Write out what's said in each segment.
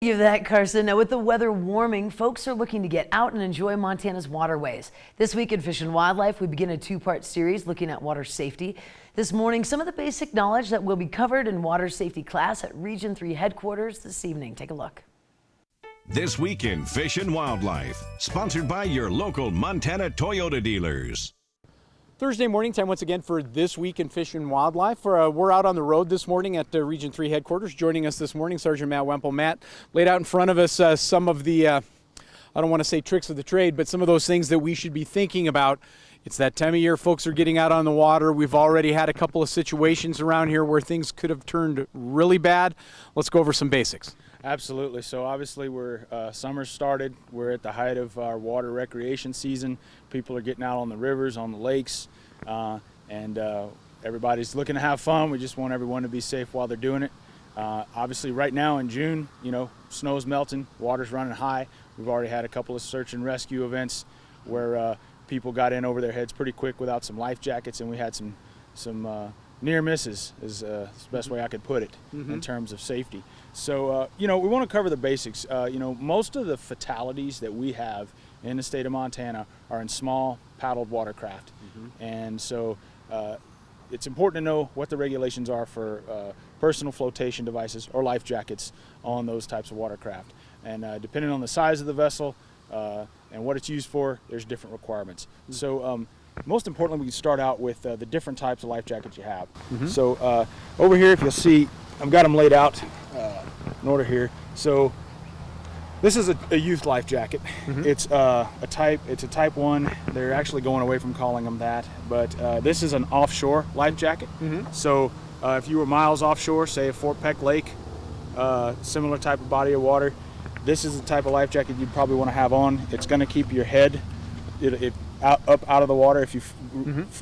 You that, Carson. Now, with the weather warming, folks are looking to get out and enjoy Montana's waterways. This week in Fish and Wildlife, we begin a two-part series looking at water safety. This morning, some of the basic knowledge that will be covered in water safety class at Region 3 headquarters this evening. Take a look. This week in Fish and Wildlife, sponsored by your local Montana Toyota dealers. Thursday morning time once again for This Week in Fish and Wildlife. We're out on the road this morning at Region 3 headquarters. Joining us this morning, Sergeant Matt Wemple. Matt, laid out in front of us some of the, I don't want to say tricks of the trade, but some of those things that we should be thinking about. It's that time of year folks are getting out on the water. We've already had a couple of situations around here where things could have turned really bad. Let's go over some basics. Absolutely. So obviously summer started. We're at the height of our water recreation season. People are getting out on the rivers, on the lakes, and everybody's looking to have fun. We just want everyone to be safe while they're doing it. Obviously right now in June, snow's melting, water's running high. We've already had a couple of search and rescue events where people got in over their heads pretty quick without some life jackets, and we had some near misses is the best way I could put it in terms of safety. So, we want to cover the basics. Most of the fatalities that we have in the state of Montana are in small paddled watercraft. And so it's important to know what the regulations are for personal flotation devices or life jackets on those types of watercraft. And depending on the size of the vessel and what it's used for, there's different requirements. So most importantly, we can start out with the different types of life jackets you have. So over here, if you'll see, I've got them laid out in order here. So this is a youth life jacket. It's a type 1. They're actually going away from calling them that, but this is an offshore life jacket. So if you were miles offshore, say at Fort Peck Lake, similar type of body of water, this is the type of life jacket you'd probably want to have on. It's going to keep your head up out of the water. If you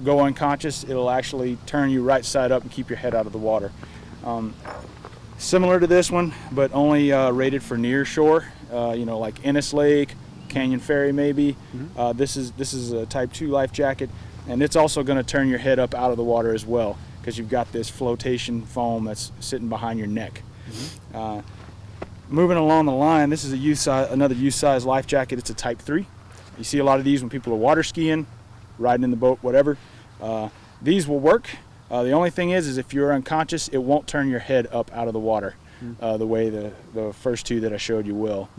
go unconscious, it'll actually turn you right side up and keep your head out of the water. Similar to this one, but only rated for near shore, like Ennis Lake, Canyon Ferry maybe. This is a type 2 life jacket, and it's also going to turn your head up out of the water as well, because you've got this flotation foam that's sitting behind your neck. Moving along the line, this is another youth size life jacket. It's a type 3. You see a lot of these when people are water skiing, riding in the boat, whatever. These will work. The only thing is if you're unconscious, it won't turn your head up out of the water the way the first two that I showed you will.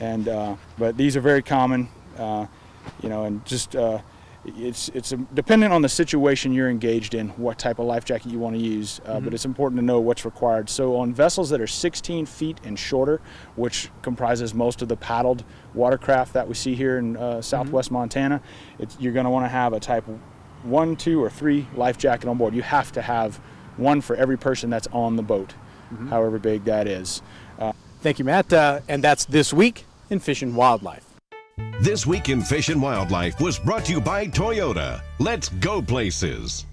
But these are very common, and just it's dependent on the situation you're engaged in, what type of life jacket you want to use, but it's important to know what's required. So on vessels that are 16 feet and shorter, which comprises most of the paddled watercraft that we see here in southwest Montana, you're going to want to have a type 1, 2, or 3 life jacket on board. You have to have one for every person that's on the boat, however big that is. Thank you, Matt. And that's This Week in Fish and Wildlife. This Week in Fish and Wildlife was brought to you by Toyota. Let's go places.